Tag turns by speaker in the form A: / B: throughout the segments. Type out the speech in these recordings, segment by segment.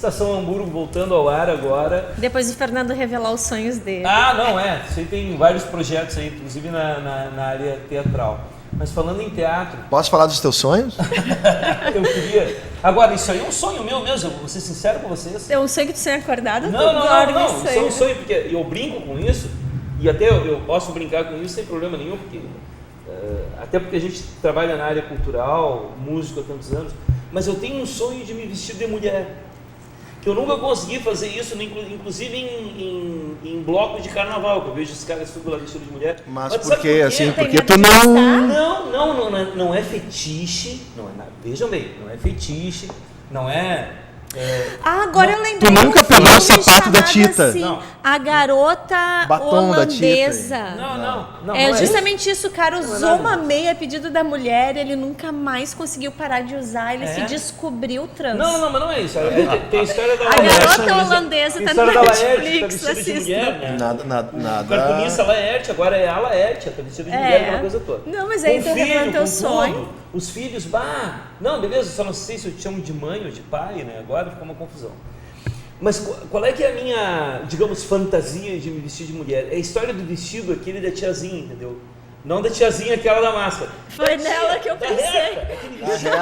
A: Estação Hamburgo voltando ao ar agora.
B: Depois do Fernando revelar os sonhos dele.
A: Ah, não, você tem vários projetos aí, inclusive na área teatral. Mas falando em teatro...
C: Posso falar dos teus sonhos?
A: Eu queria... Agora, isso aí é um sonho meu mesmo, vou ser sincero com vocês.
B: É um sonho que tu tinha acordado?
A: Não, isso é um sonho, porque eu brinco com isso, e até eu posso brincar com isso sem problema nenhum, porque... até porque a gente trabalha na área cultural, músico há tantos anos, mas eu tenho um sonho de me vestir de mulher. Eu nunca consegui fazer isso, inclusive em blocos de carnaval, que eu vejo os caras tudo lá vestidos de mulher.
C: Mas por quê? Assim,
B: Tem
C: porque
B: medo
C: tu
B: de
C: não...
A: Não é fetiche, não é nada. Vejam bem, não é fetiche, não é...
B: Agora eu lembrei.
C: Tu nunca
B: um
C: pegou o
B: filme
C: sapato da
B: chamado
C: Tita?
B: Assim,
A: Não.
B: A Garota
C: Batom da Tita.
B: Holandesa.
A: Não
B: É
A: é
B: justamente isso, o cara
A: Não é
B: usou
A: nada
B: uma
A: disso.
B: meia a pedido da mulher, ele nunca mais conseguiu parar de usar, ele
A: É?
B: se descobriu trans.
A: Não, mas não é isso. Tem a história da
B: A Garota Holandesa
A: tem a
B: tá no
A: história da Laerte, que
B: Netflix,
A: tá vestida de
B: assista.
A: mulher, né?
C: Nada.
A: O cartunista Laerte, agora é a Laerte, tá vestida de mulher, aquela coisa toda.
B: Não, mas aí
A: Com
B: tu revelando teu
A: com
B: sonho.
A: tudo. Os filhos, não, beleza, só não sei se eu te chamo de mãe ou de pai, né? Agora ficou uma confusão. Mas qual é que é a minha, digamos, fantasia de me vestir de mulher? É a história do vestido aquele da tiazinha, entendeu? Não da tiazinha aquela da máscara.
B: Foi nela que eu
A: Da
B: pensei.
A: Herta, aquele vestido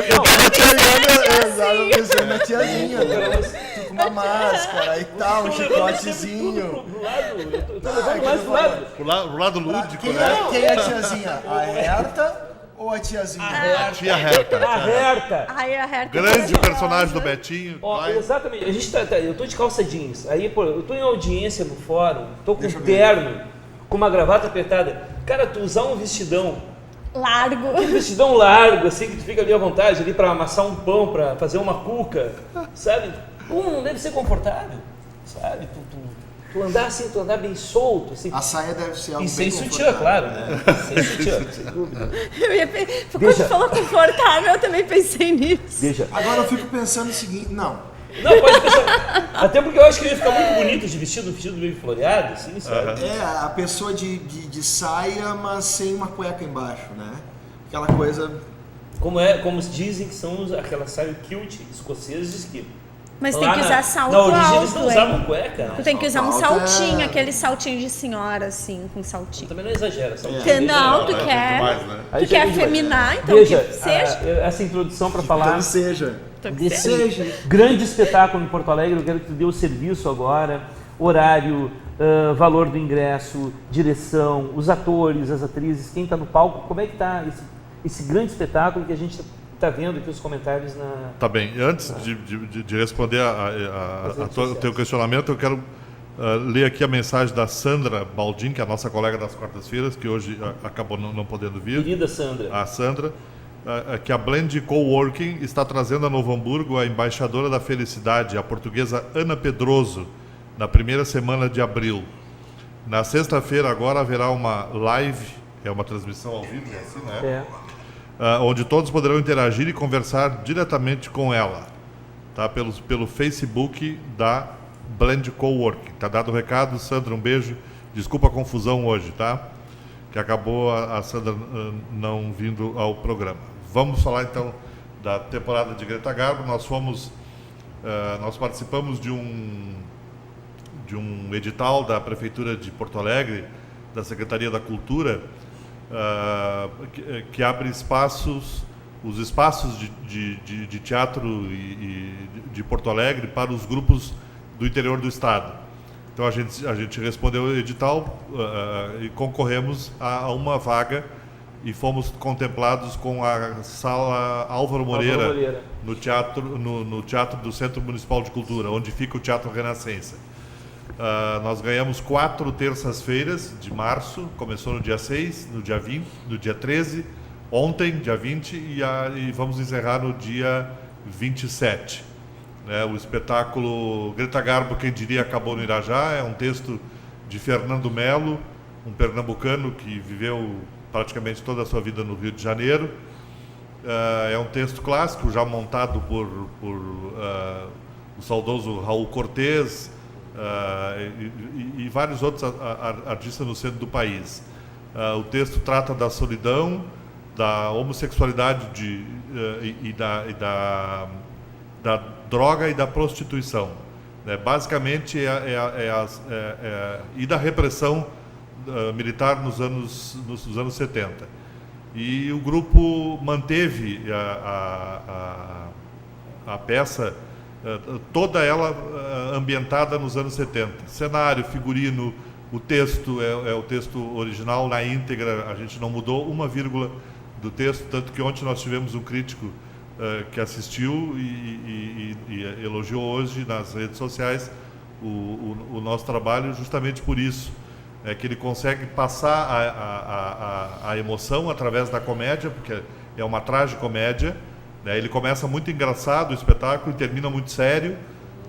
C: Eu tava pensando na tiazinha, tu com uma máscara e tal, um chicotezinho.
A: pro lado, eu tô levando mais pro lado.
D: O lado lúdico,
C: Quem
D: né?
C: é a tiazinha? A Herta ou a tiazinha?
D: Tia Herta.
A: A Herta.
B: Ai, a Herta
D: Grande
B: maravilhosa.
D: personagem do Betinho.
A: Ó,
D: Vai.
A: exatamente, a gente eu tô de calça jeans, aí, pô, eu tô em audiência no fórum, tô com um terno, com uma gravata apertada. Cara, tu usar um vestidão largo, assim, que tu fica ali à vontade, ali pra amassar um pão, pra fazer uma cuca, sabe? Não deve ser confortável, sabe? Tu andar assim, tu andar bem solto, assim.
C: A saia deve ser algo
A: E sem
C: bem
A: sutiã,
C: confortável.
A: claro, né? Sem sutiã, sem dúvida.
B: Quando
A: Veja.
B: tu falou confortável, eu também pensei nisso.
A: Veja.
C: Agora eu fico pensando o seguinte, não,
A: Pode pensar. Até porque eu acho que ia ficar muito bonito de vestido, um vestido meio floreado, assim, sabe?
C: a pessoa de saia, mas sem uma cueca embaixo, né? Aquela coisa...
A: Como dizem que são aquelas saias kilt escoceses de esqui.
B: Mas
A: Lá
B: tem que usar salto
A: na origem eles não
B: alto,
A: usavam
B: hein?
A: cueca.
B: Tu tem que usar um
C: Salto alto
B: saltinho,
C: é-
B: aquele saltinho de senhora, assim, com saltinho.
A: Também não exagera.
B: Não, tu
D: é
B: quer,
D: demais, né?
A: Aí
B: tu
A: já
B: quer
A: é demais.
B: afeminar, então
A: Veja,
B: que seja.
A: essa introdução para falar
C: Então seja.
A: desse grande espetáculo em Porto Alegre, eu quero que tu dê o serviço agora, horário, valor do ingresso, direção, os atores, as atrizes, quem está no palco, como é que está esse grande espetáculo que a gente está vendo aqui os comentários na...
D: Tá bem. Antes de responder o teu questionamento, eu quero ler aqui a mensagem da Sandra Baldin, que é a nossa colega das quartas-feiras, que hoje acabou não podendo vir.
A: Querida Sandra.
D: A Sandra, que a Blend Coworking está trazendo a Novo Hamburgo a embaixadora da felicidade, a portuguesa Ana Pedroso, na primeira semana de abril. Na sexta-feira agora haverá uma live, é uma transmissão ao vivo, assim, né? Onde todos poderão interagir e conversar diretamente com ela, tá? Pelo Facebook da Blend Coworking. Tá dado o recado, Sandra, um beijo. Desculpa a confusão hoje, tá? Que acabou a Sandra não vindo ao programa. Vamos falar então da temporada de Greta Garbo. Nós participamos de um edital da Prefeitura de Porto Alegre, da Secretaria da Cultura, que abre os espaços de teatro e de Porto Alegre para os grupos do interior do estado. Então a gente respondeu o edital e concorremos a uma vaga e fomos contemplados com a sala Álvaro Moreira. No teatro do Centro Municipal de Cultura, onde fica o Teatro Renascença. Nós ganhamos 4 terças-feiras de março, começou no dia 6, no dia 20, no dia 13, ontem, dia 20, e vamos encerrar no dia 27. O espetáculo Greta Garbo, quem diria, acabou no Irajá, é um texto de Fernando Melo, um pernambucano que viveu praticamente toda a sua vida no Rio de Janeiro. É um texto clássico, já montado por o saudoso Raul Cortez, e vários outros artistas no centro do país. O texto trata da solidão, da homossexualidade e da droga e da prostituição. Né? Basicamente, e da repressão militar nos anos 70. E o grupo manteve a peça, toda ela ambientada nos anos 70. Cenário, figurino, o texto é o texto original na íntegra, a gente não mudou uma vírgula do texto, tanto que ontem nós tivemos um crítico que assistiu e elogiou hoje nas redes sociais o nosso trabalho justamente por isso, que ele consegue passar a emoção através da comédia, porque é uma tragicomédia, né? Ele começa muito engraçado o espetáculo e termina muito sério,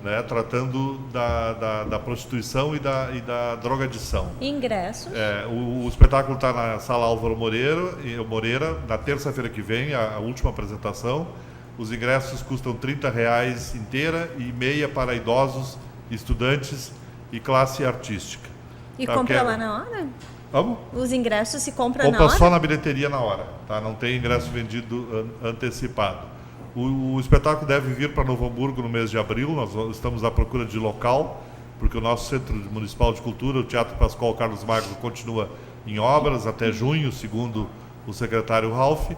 D: né? Tratando da prostituição e da drogadição.
B: Ingressos.
D: O espetáculo está na Sala Álvaro Moreira, na terça-feira que vem, a última apresentação. Os ingressos custam R$30 inteira e meia para idosos, estudantes e classe artística.
B: E compra lá na hora?
D: Vamos?
B: Os ingressos se compram na
D: Compra
B: hora?
D: só na bilheteria na hora, tá? Não tem ingresso vendido antecipado. O espetáculo deve vir para Novo Hamburgo no mês de abril. Nós estamos à procura de local, porque o nosso Centro Municipal de Cultura, o Teatro Pascoal Carlos Magno, continua em obras até junho, segundo o secretário Ralph.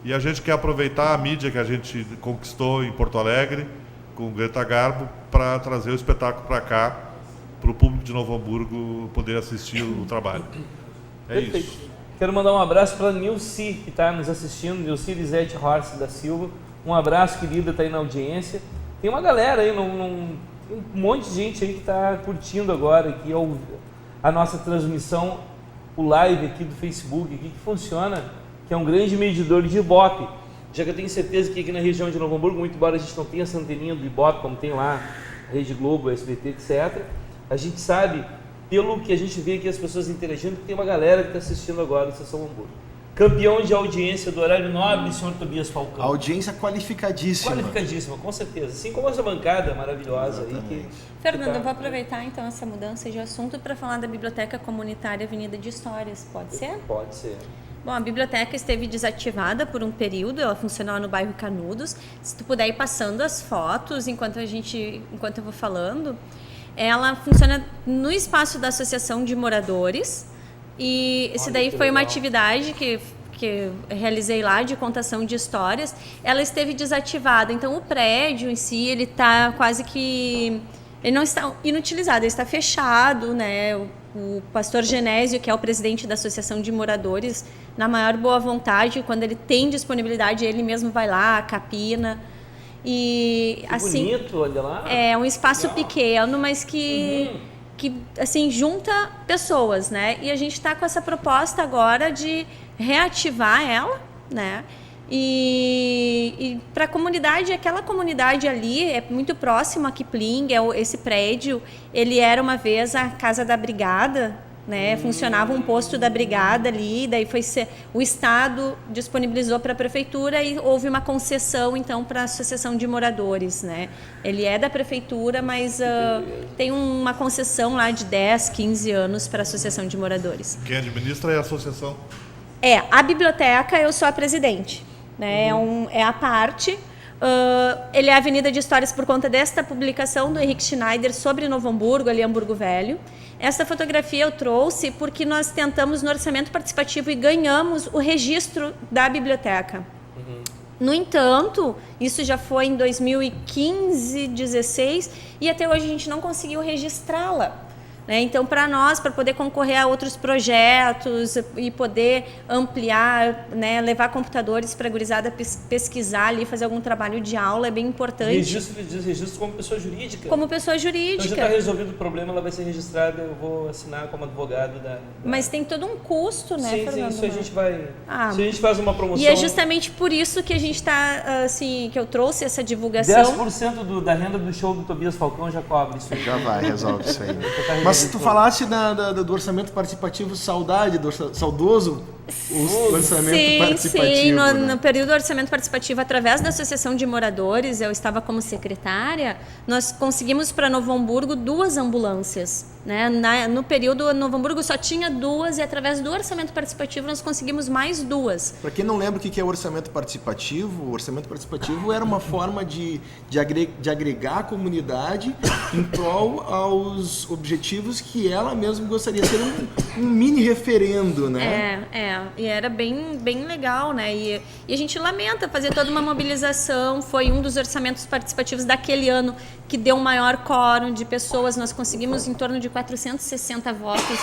D: E a gente quer aproveitar a mídia que a gente conquistou em Porto Alegre, com Greta Garbo, para trazer o espetáculo para cá, para o público de Novo Hamburgo poder assistir o trabalho.
A: Perfeito.
D: Isso.
A: Quero mandar um abraço para a Nilce, que está nos assistindo, Nilce Lisete Horst da Silva. Um abraço, querida, está aí na audiência. Tem uma galera aí, tem um monte de gente aí que está curtindo agora aqui a nossa transmissão, o live aqui do Facebook, aqui, que funciona, que é um grande medidor de Ibope. Já que eu tenho certeza que aqui na região de Novo Hamburgo, muito embora a gente não tenha essa anteninha do Ibope, como tem lá, Rede Globo, SBT, etc., a gente sabe, pelo que a gente vê aqui as pessoas interagindo, que tem uma galera que está assistindo agora a Sessão Hamburgo. Campeão de audiência do horário nobre, senhor Tobias Falcão.
C: Audiência qualificadíssima.
A: Qualificadíssima, com certeza. Assim como essa bancada maravilhosa.
C: Exatamente.
A: Aí
B: Fernando, eu vou aproveitar então essa mudança de assunto para falar da Biblioteca Comunitária Avenida de Histórias, pode ser?
A: Pode ser.
B: Bom, a biblioteca esteve desativada por um período, ela funcionava no bairro Canudos. Se tu puder ir passando as fotos enquanto eu vou falando, ela funciona no espaço da Associação de Moradores. E esse daí foi uma atividade que eu realizei lá de contação de histórias. Ela esteve desativada, então o prédio em si, ele está quase que... Ele não está inutilizado, ele está fechado, né? O pastor Genésio, que é o presidente da Associação de Moradores, na maior boa vontade, quando ele tem disponibilidade, ele mesmo vai lá, capina. E
A: que
B: assim,
A: bonito, olha lá.
B: É um espaço pequeno, mas que assim, junta pessoas, né? E a gente está com essa proposta agora de reativar ela, né? E para a comunidade, aquela comunidade ali é muito próximo a Kipling, esse prédio, ele era uma vez a Casa da Brigada, né? Funcionava um posto da Brigada ali, daí o Estado disponibilizou para a Prefeitura e houve uma concessão, então, para a Associação de Moradores, né? Ele é da Prefeitura, mas tem uma concessão lá de 10, 15 anos para a Associação de Moradores.
D: Quem administra é a associação?
B: A biblioteca, eu sou a presidente, né? É a parte. Ele é a Avenida de Histórias por conta desta publicação do Henrique Schneider sobre Novo Hamburgo, ali Hamburgo Velho. Essa fotografia eu trouxe porque nós tentamos no orçamento participativo e ganhamos o registro da biblioteca. No entanto, isso já foi em 2015, 2016, e até hoje a gente não conseguiu registrá-la. Né? Então, para nós, para poder concorrer a outros projetos e poder ampliar, né, levar computadores para a gurizada pesquisar ali, fazer algum trabalho de aula, é bem importante.
A: Registro como pessoa jurídica?
B: Como pessoa jurídica.
A: Então, já está resolvido o problema, ela vai ser registrada, eu vou assinar como advogado da...
B: Mas tem todo um custo, né, Fernando?
A: Sim, isso a gente vai... Se a gente faz uma promoção...
B: E é justamente por isso que a gente está, assim, que eu trouxe essa divulgação.
A: 10% da renda do show do Tobias Falcão já cobre isso aí.
C: Já vai, resolve isso aí. Mas se tu falasse do orçamento participativo saudoso o orçamento
B: Sim,
C: participativo.
B: no,
C: né?
B: no período do orçamento participativo, através da Associação de Moradores, eu estava como secretária, nós conseguimos para Novo Hamburgo 2 ambulâncias. Né? No período, Novo Hamburgo só tinha 2 e através do orçamento participativo nós conseguimos mais 2.
C: Para quem não lembra o que é o orçamento participativo era uma forma de agregar a comunidade em prol aos objetivos que ela mesma gostaria de ser um mini referendo, né?
B: E era bem legal, né? E a gente lamenta fazer toda uma mobilização, foi um dos orçamentos participativos daquele ano que deu um maior quórum de pessoas, nós conseguimos em torno de 460 votos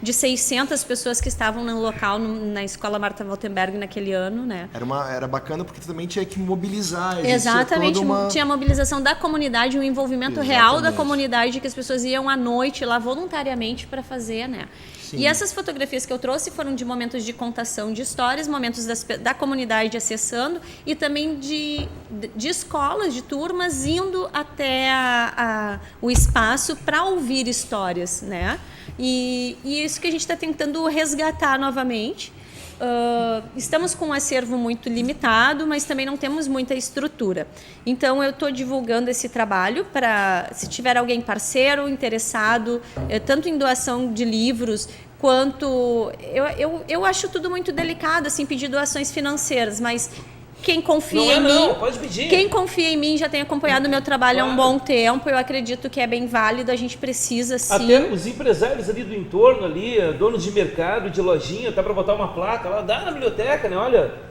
B: de 600 pessoas que estavam no local, na Escola Marta Waltenberg naquele ano, né?
C: Era bacana porque também tinha que mobilizar.
B: Exatamente, tinha a mobilização da comunidade, o envolvimento real da comunidade, que as pessoas iam à noite lá voluntariamente para fazer, né? Sim. E essas fotografias que eu trouxe foram de momentos de contação de histórias, momentos da comunidade acessando e também de escolas, de turmas indo até o espaço para ouvir histórias, né? E isso que a gente está tentando resgatar novamente. Estamos com um acervo muito limitado, mas também não temos muita estrutura. Então, eu estou divulgando esse trabalho para, se tiver alguém parceiro, interessado, tanto em doação de livros, quanto... Eu acho tudo muito delicado, assim, pedir doações financeiras, mas... Quem confia em mim,
A: pode pedir.
B: Quem confia em mim já tem acompanhado o meu trabalho há um bom tempo. Eu acredito que é bem válido. A gente precisa sim.
A: Até os empresários ali do entorno ali, donos de mercado, de lojinha, tá para botar uma placa lá, dá na biblioteca, né? Olha,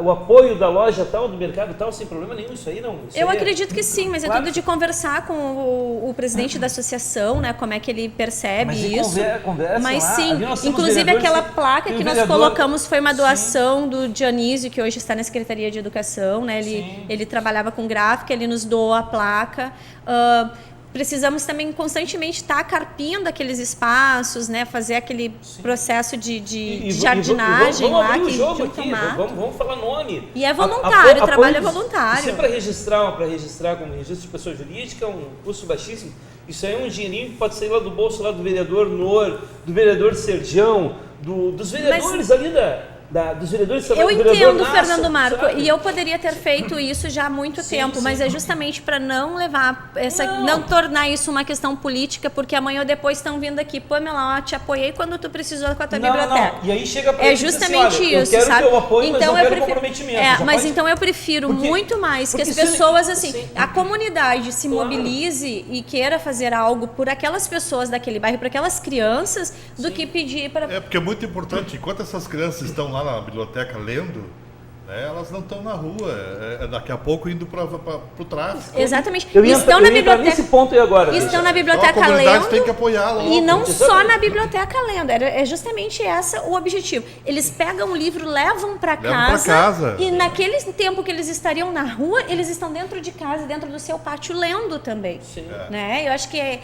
A: o apoio da loja tal, do mercado tal, sem problema nenhum, isso aí não.
B: Eu acredito que sim, mas claro. É tudo de conversar com o presidente da associação, né? Como é que ele percebe isso.
A: Conversa
B: mas
A: lá.
B: Sim, inclusive aquela placa que nós colocamos foi uma doação do Dionísio, que hoje está na Secretaria de Educação, né? Ele trabalhava com gráfica, ele nos doou a placa. Precisamos também constantemente estar carpindo aqueles espaços, né? Fazer aquele processo de jardinagem
A: vamos
B: lá.
A: Abrir o jogo aqui, vamos falar nome.
B: E é voluntário, o trabalho é voluntário.
A: Isso é para registrar como registro de pessoa jurídica, é um custo baixíssimo. Isso aí é um dinheirinho que pode sair lá do bolso lá do vereador Nor, do vereador Sergião, dos vereadores ali dos vereadores.
B: Eu entendo, Fernando Marco, sabe? E eu poderia ter feito isso já há muito tempo, mas é justamente para não levar não tornar isso uma questão política, porque amanhã ou depois estão vindo aqui, Pamela, te apoiei quando tu precisou com a tua biblioteca.
A: E aí chega pra
B: justamente
A: assim,
B: isso,
A: eu quero
B: sabe?
A: Teu apoio,
B: então
A: mas eu
B: prefiro
A: comprometimento.
B: Mas então eu prefiro muito mais que as pessoas a comunidade se mobilize e queira fazer algo por aquelas pessoas daquele bairro, por aquelas crianças, do que pedir para...
D: Porque é muito importante, enquanto essas crianças estão lá na biblioteca lendo, né, elas não estão na rua, daqui a pouco indo para o tráfico.
B: Exatamente.
A: Estão na biblioteca nesse ponto aí agora.
B: Estão na biblioteca
D: então, a comunidade
B: lendo.
D: Tem que apoiar logo.
B: E não só na biblioteca lendo. É justamente esse o objetivo. Eles pegam o livro, levam para casa. E naquele tempo que eles estariam na rua, eles estão dentro de casa, dentro do seu pátio, lendo também.
A: Sim.
B: Né? Eu acho que é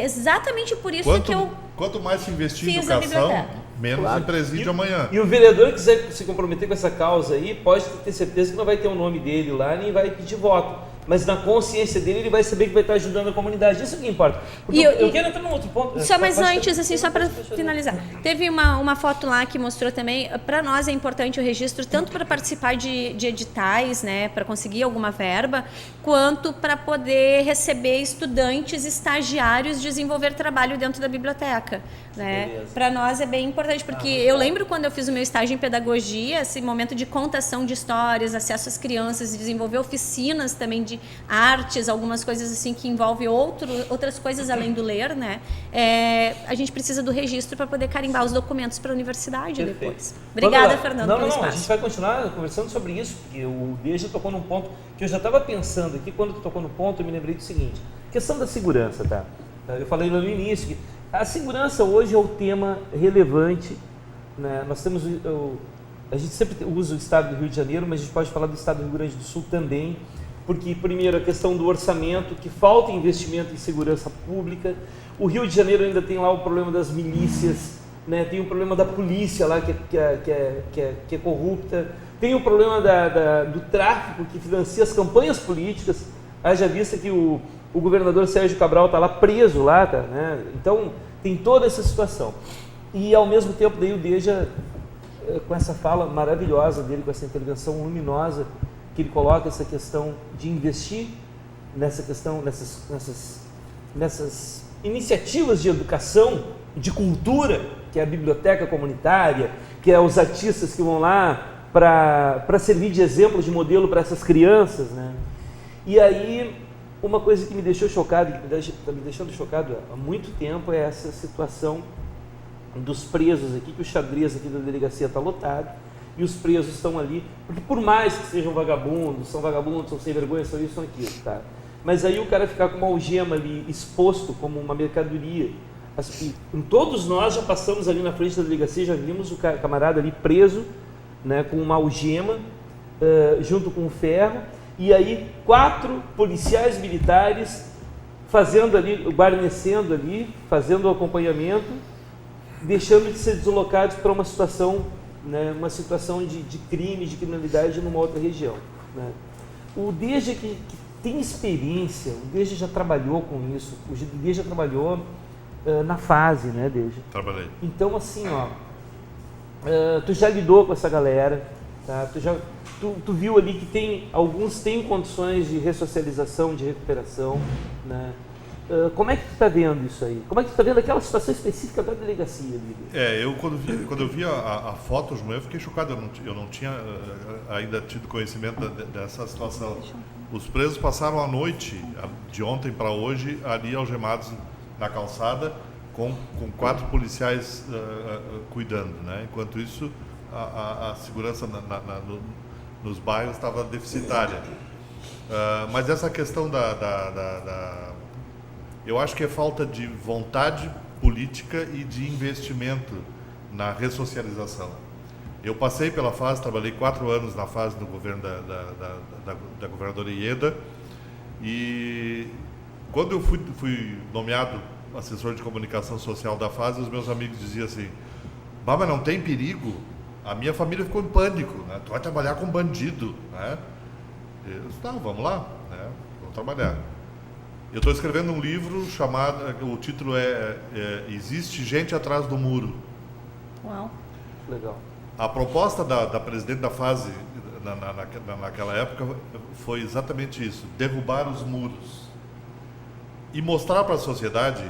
B: exatamente por isso que eu
D: quanto mais se investir em educação, menos em presídio amanhã.
A: E o vereador que quiser se comprometer com essa causa aí, pode ter certeza que não vai ter o nome dele lá, nem vai pedir voto. Mas na consciência dele, ele vai saber que vai estar ajudando a comunidade. Isso que importa. Eu quero entrar num outro ponto.
B: Mas antes, assim, só para finalizar. Teve uma foto lá que mostrou também, para nós é importante o registro, tanto para participar de editais, né, para conseguir alguma verba, quanto para poder receber estudantes, estagiários, desenvolver trabalho dentro da biblioteca. Né? Para nós é bem importante, porque eu lembro quando eu fiz o meu estágio em pedagogia, esse momento de contação de histórias, acesso às crianças, desenvolver oficinas também de artes, algumas coisas assim que envolvem outras coisas além do ler, né? A gente precisa do registro para poder carimbar os documentos para a universidade. Perfeito. Depois. Obrigada, Fernando, pelo espaço.
A: A gente vai continuar conversando sobre isso, porque o Deja tocou num ponto que eu já estava pensando aqui, quando tu tocou no ponto, eu me lembrei do seguinte, questão da segurança, tá? Eu falei lá no início que a segurança hoje é o tema relevante, né? Nós temos, a gente sempre usa o estado do Rio de Janeiro, mas a gente pode falar do estado do Rio Grande do Sul também, porque, primeiro, a questão do orçamento, que falta investimento em segurança pública. O Rio de Janeiro ainda tem lá o problema das milícias, né? Tem o problema da polícia lá, que é corrupta. Tem o problema do tráfico, que financia as campanhas políticas. Haja vista que o governador Sérgio Cabral está lá preso, lá, né? Então, tem toda essa situação. E, ao mesmo tempo, daí o Deja com essa fala maravilhosa dele, com essa intervenção luminosa, que ele coloca essa questão de investir nessa questão, nessas iniciativas de educação, de cultura, que é a biblioteca comunitária, que é os artistas que vão lá para servir de exemplo, de modelo para essas crianças, né? E aí, uma coisa que me deixou chocado, que está me deixando chocado há muito tempo, é essa situação dos presos aqui, que o xadrez aqui da delegacia está lotado, e os presos estão ali, porque por mais que sejam vagabundos, são sem vergonha, são isso, são aquilo, tá? Mas aí o cara ficar com uma algema ali, exposto como uma mercadoria. Todos nós já passamos ali na frente da delegacia, já vimos o camarada ali preso, né, com uma algema, junto com um ferro, e aí 4 policiais militares fazendo ali, guarnecendo ali, fazendo o acompanhamento, deixando de ser deslocados para uma situação, né, uma situação de crime, de criminalidade numa outra região, né. O Deja que tem experiência, o Deja já trabalhou com isso, o Deja já trabalhou na fase, né, Deja?
D: Trabalhei.
A: Então, assim, ó, tu já lidou com essa galera, tá? Tu viu ali que alguns têm condições de ressocialização, de recuperação, né? Como é que tu está vendo isso aí? Como é que tu está vendo aquela situação específica da delegacia ali?
D: Eu quando eu vi a foto, eu fiquei chocado, eu não tinha ainda tido conhecimento dessa situação. Os presos passaram a noite, de ontem para hoje, ali algemados na calçada, com 4 policiais cuidando, né? Enquanto isso, a segurança nos bairros estava deficitária. Mas essa questão eu acho que é falta de vontade política e de investimento na ressocialização. Eu passei pela fase, trabalhei 4 anos na fase do governo da governadora Ieda, e quando eu fui nomeado assessor de comunicação social da fase, os meus amigos diziam assim: "Bah, mas não tem perigo? A minha família ficou em pânico, né? Tu vai trabalhar com bandido, né?" Eu disse: "Tá, vamos lá, né? Vamos trabalhar." Eu estou escrevendo um livro chamado, o título Existe Gente Atrás do Muro.
B: Uau.
A: Legal.
D: A proposta da presidente da fase naquela época foi exatamente isso: derrubar os muros e mostrar para a sociedade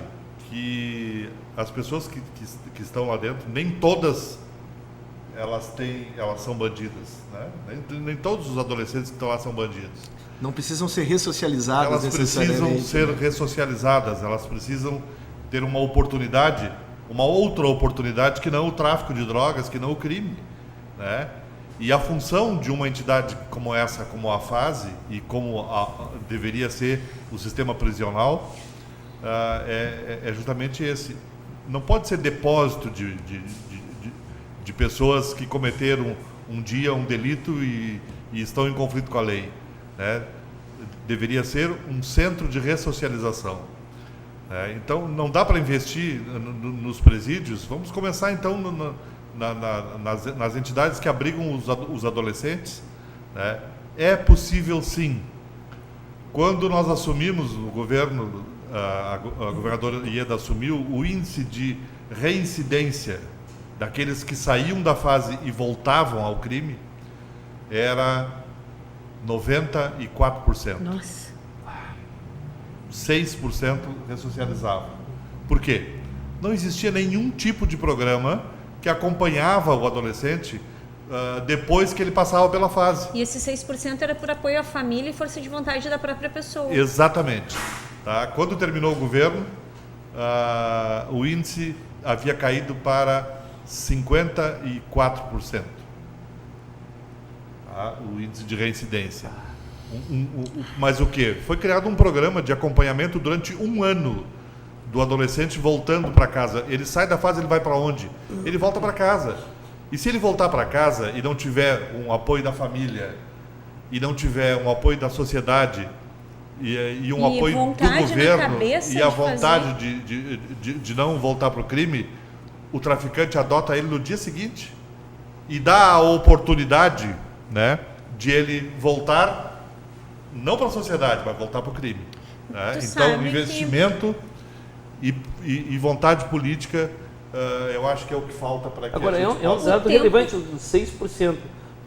D: que as pessoas que estão lá dentro, nem todas elas são bandidas, né? Nem todos os adolescentes que estão lá são bandidos.
C: Não precisam ser ressocializadas
D: Elas
C: necessariamente.
D: precisam ser ressocializadas, elas precisam ter uma oportunidade, uma outra oportunidade que não o tráfico de drogas, que não o crime, né? E a função de uma entidade como essa, como a fase, e como deveria ser o sistema prisional, é justamente esse. Não pode ser depósito de pessoas que cometeram um dia um delito e estão em conflito com a lei, né? Deveria ser um centro de ressocialização. Então, não dá para investir nos presídios. Vamos começar, então, nas entidades que abrigam os adolescentes, né? É possível, sim. Quando nós assumimos o governo, a governadora Ieda assumiu, o índice de reincidência daqueles que saíam da fase e voltavam ao crime era 94%.
B: Nossa.
D: 6% ressocializavam. Por quê? Não existia nenhum tipo de programa que acompanhava o adolescente depois que ele passava pela fase.
B: E esse 6% era por apoio à família e força de vontade da própria pessoa.
D: Exatamente. Tá? Quando terminou o governo, o índice havia caído para 54%. Tá? O índice de reincidência. Mas o quê? Foi criado um programa de acompanhamento durante 1 ano do adolescente voltando para casa. Ele sai da fase, ele vai para onde? Ele volta para casa. E se ele voltar para casa e não tiver um apoio da família, e não tiver um apoio da sociedade, e um apoio do governo, e a vontade de não voltar para o crime, o traficante adota ele no dia seguinte e dá a oportunidade, né, de ele voltar, não para a sociedade, mas voltar para o crime. Né? Então, investimento e vontade política eu acho que é o que falta para que
A: Agora,
D: a gente
A: é um
D: possa...
A: dado
B: tempo.
A: relevante, os 6%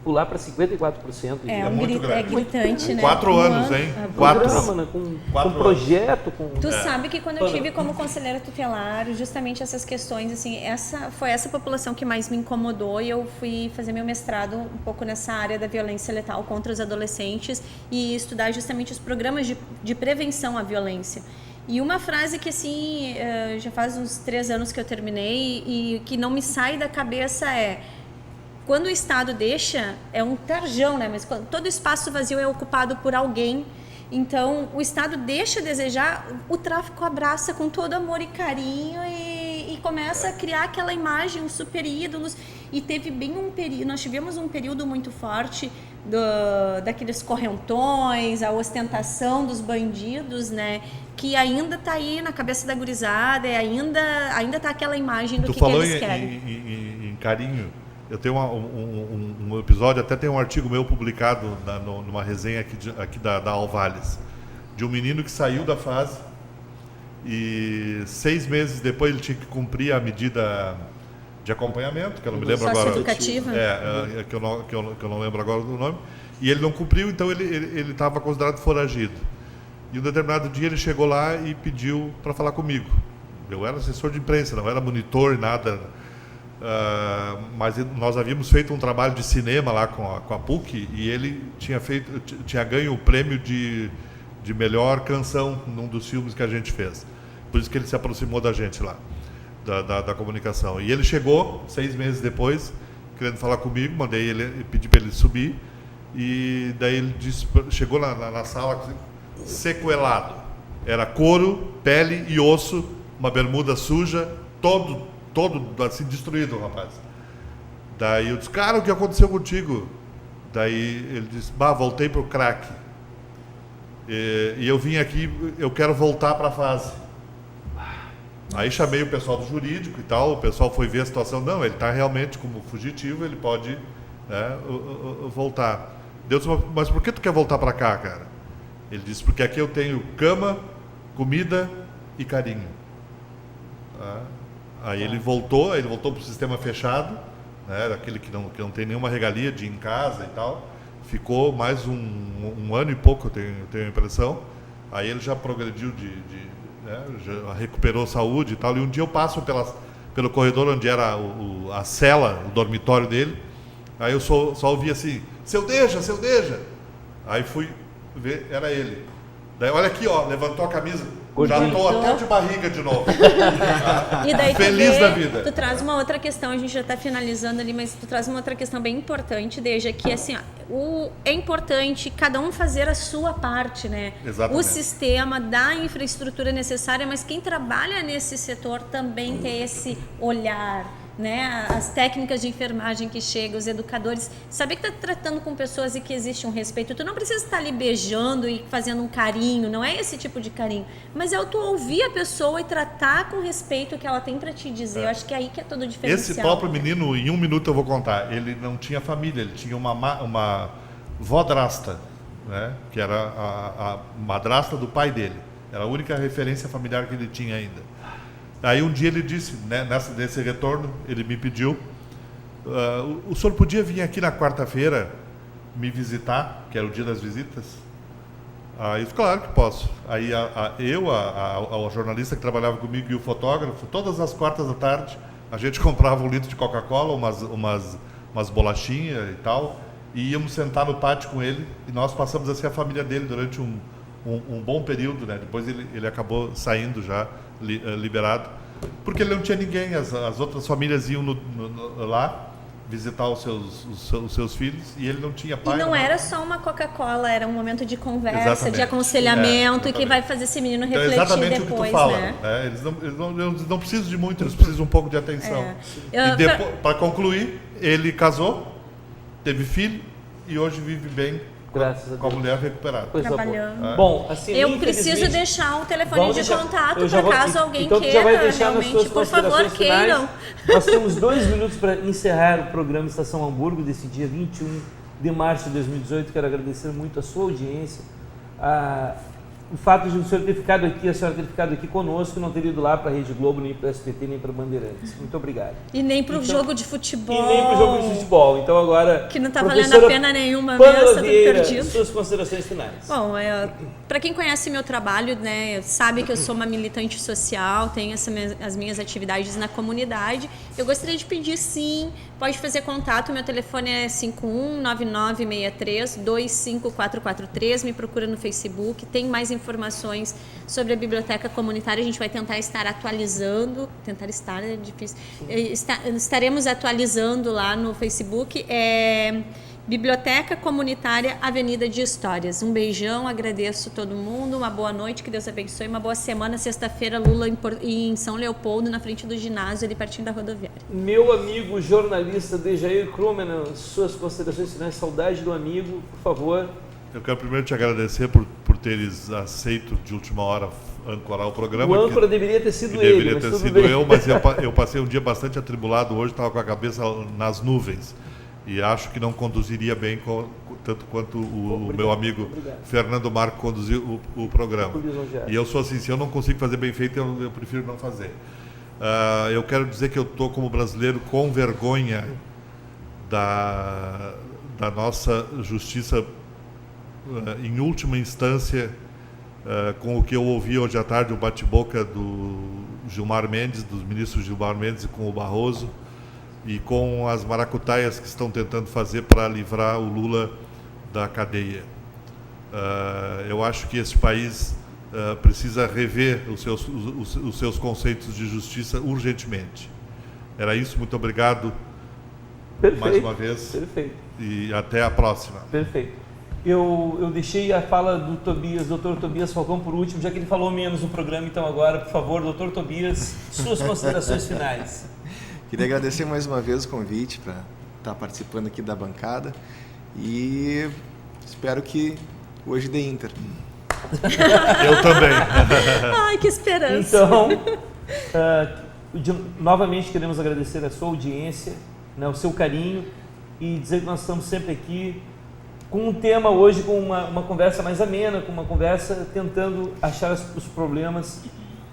A: pular para 54%.
D: É muito grande.
B: gritante, né?
D: 4 anos, hein? 4.
A: Programa, né? Com
D: 4
A: projeto, com...
B: Tu sabe que quando eu tive como conselheira tutelar, justamente essas questões, assim, foi essa população que mais me incomodou e eu fui fazer meu mestrado um pouco nessa área da violência letal contra os adolescentes e estudar justamente os programas de prevenção à violência. E uma frase que, assim, já faz uns 3 anos que eu terminei e que não me sai da cabeça é: quando o Estado deixa, é um tarjão, né? Mas quando todo espaço vazio é ocupado por alguém, então o Estado deixa a desejar, o tráfico abraça com todo amor e carinho e começa a criar aquela imagem, os super ídolos. E teve bem um período, nós tivemos um período muito forte daqueles correntões, a ostentação dos bandidos, né? Que ainda está aí na cabeça da gurizada, ainda tá aquela imagem do que eles querem.
D: Tu falou em carinho. Eu tenho um episódio, até tem um artigo meu publicado numa resenha aqui da Alvalhes, de um menino que saiu da fase e 6 meses depois ele tinha que cumprir a medida de acompanhamento, que eu não me lembro agora.
B: Socioeducativa.
D: Que eu não lembro agora do nome. E ele não cumpriu, então ele estava considerado foragido. E um determinado dia ele chegou lá e pediu para falar comigo. Eu era assessor de imprensa, não era monitor, nada. Mas nós havíamos feito um trabalho de cinema lá com a PUC e ele tinha ganho o prêmio de melhor canção num dos filmes que a gente fez. Por isso que ele se aproximou da gente lá, da comunicação. E ele chegou 6 meses depois, querendo falar comigo, pedi para ele subir, e daí ele chegou na sala sequelado. Era couro, pele e osso, uma bermuda suja, todo assim destruído, rapaz. Daí eu disse: cara, o que aconteceu contigo? Daí ele disse: voltei pro crack. E eu vim aqui, eu quero voltar para a fase. Aí chamei o pessoal do jurídico e tal, o pessoal foi ver a situação. Não, ele está realmente como fugitivo, ele pode, né, voltar. Deus, mas por que tu quer voltar para cá, cara? Ele disse: porque aqui eu tenho cama, comida e carinho. Aí ele voltou para o sistema fechado, né, aquele que não tem nenhuma regalia de ir em casa e tal. Ficou mais um ano e pouco, eu tenho a impressão. Aí ele já progrediu, né, já recuperou saúde e tal. E um dia eu passo pelo corredor onde era a cela, o dormitório dele. Aí eu só ouvi assim: seu Deja! Aí fui ver, era ele. Daí, olha aqui, ó, levantou a camisa. Já estou até de barriga de novo.
B: E daí
D: feliz da vida.
B: Tu traz uma outra questão, a gente já está finalizando ali, mas tu traz uma outra questão bem importante, Deja, que assim, é importante cada um fazer a sua parte, né?
D: Exatamente.
B: O sistema dá a infraestrutura necessária, mas quem trabalha nesse setor também tem esse olhar, né? As técnicas de enfermagem que chegam, os educadores, saber que está tratando com pessoas e que existe um respeito. Tu não precisa estar ali beijando e fazendo um carinho, não é esse tipo de carinho, mas é o tu ouvir a pessoa e tratar com respeito o que ela tem para te dizer. Eu acho que é aí que é todo o diferencial.
D: Esse próprio menino, em 1 minuto eu vou contar, ele não tinha família, ele tinha uma vodrasta, né? Que era a madrasta do pai dele. Era a única referência familiar que ele tinha ainda. Aí um dia ele disse, né, nesse retorno, ele me pediu: o senhor podia vir aqui na quarta-feira me visitar, que era o dia das visitas? Aí eu disse: claro que posso. Aí a jornalista que trabalhava comigo e o fotógrafo, todas as quartas da tarde, a gente comprava 1 litro de Coca-Cola, umas bolachinhas e tal, e íamos sentar no pátio com ele, e nós passamos a ser a família dele durante um bom período, né? Depois ele acabou saindo já, liberado, porque ele não tinha ninguém. As outras famílias iam lá visitar os seus filhos e ele não tinha pai.
B: E não era só uma Coca-Cola, era um momento de conversa,
D: exatamente,
B: de aconselhamento, e que vai fazer esse menino refletir
D: então, exatamente
B: depois,
D: o que tu fala,
B: né?
D: Eles não precisam de muito, eles precisam um pouco de atenção. E depois, para concluir, ele casou, teve filho e hoje vive bem.
A: Graças a Deus.
D: Com a mulher recuperada.
B: Trabalhando.
A: Bom, assim,
B: eu preciso deixar um telefone de contato
A: para
B: caso alguém
A: então
B: queira,
A: já vai deixar
B: realmente,
A: nas suas
B: por favor, queiram.
A: Nós temos 2 minutos para encerrar o programa Estação Hamburgo desse dia 21 de março de 2018. Quero agradecer muito a sua audiência. o fato de o senhor ter ficado aqui, a senhora ter ficado aqui conosco, não ter ido lá para a Rede Globo, nem para a SBT, nem para Bandeirantes. Muito obrigado.
B: E nem para o jogo de futebol.
A: E nem para o jogo de futebol. Então agora...
B: Que não está valendo a pena nenhuma
A: Pamela
B: mesmo, tudo
A: Vieira,
B: perdido.
A: suas considerações finais.
B: Bom, para quem conhece meu trabalho, né, sabe que eu sou uma militante social, tenho as minhas atividades na comunidade. Eu gostaria de pedir, sim, pode fazer contato, meu telefone é 519963-25443, me procura no Facebook, tem mais informações sobre a biblioteca comunitária, a gente vai tentar estar atualizando, é difícil, estaremos atualizando lá no Facebook, Biblioteca Comunitária Avenida de Histórias. Um beijão, agradeço todo mundo, uma boa noite, que Deus abençoe, uma boa semana. Sexta-feira, Lula em São Leopoldo, na frente do ginásio, ali pertinho da rodoviária.
A: Meu amigo jornalista Dejair Krumen, suas considerações finais, saudade do amigo, por favor.
D: Eu quero primeiro te agradecer por teres aceito de última hora ancorar o programa.
A: O âncora deveria ter sido ele,
D: deveria ter sido eu, mas eu passei um dia bastante atribulado hoje, estava com a cabeça nas nuvens. E acho que não conduziria bem tanto quanto o meu amigo Fernando Marco conduziu o programa. E eu sou assim, se eu não consigo fazer bem feito, eu prefiro não fazer. Eu quero dizer que eu estou como brasileiro com vergonha da nossa justiça, em última instância, com o que eu ouvi hoje à tarde, o bate-boca do Gilmar Mendes, dos ministros Gilmar Mendes e com o Barroso, e com as maracutaias que estão tentando fazer para livrar o Lula da cadeia. Eu acho que esse país precisa rever os seus conceitos de justiça urgentemente. Era isso, muito obrigado.
A: Perfeito,
D: mais uma vez.
A: Perfeito.
D: E até a próxima.
A: Perfeito. Eu deixei a fala do Dr. Tobias Falcão por último, já que ele falou menos no programa, então agora, por favor, Dr. Tobias, suas considerações finais.
C: Queria agradecer mais uma vez o convite para estar participando aqui da bancada e espero que hoje dê Inter.
D: Eu também.
B: Ai, que esperança.
A: Então, novamente queremos agradecer a sua audiência, né, o seu carinho e dizer que nós estamos sempre aqui com um tema hoje, com uma conversa mais amena, com uma conversa tentando achar os problemas,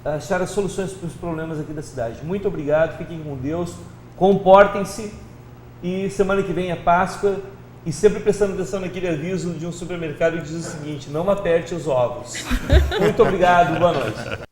A: achar as soluções para os problemas aqui da cidade. Muito obrigado, fiquem com Deus, comportem-se e semana que vem é Páscoa e sempre prestando atenção naquele aviso de um supermercado que diz o seguinte: não aperte os ovos. Muito obrigado, boa noite.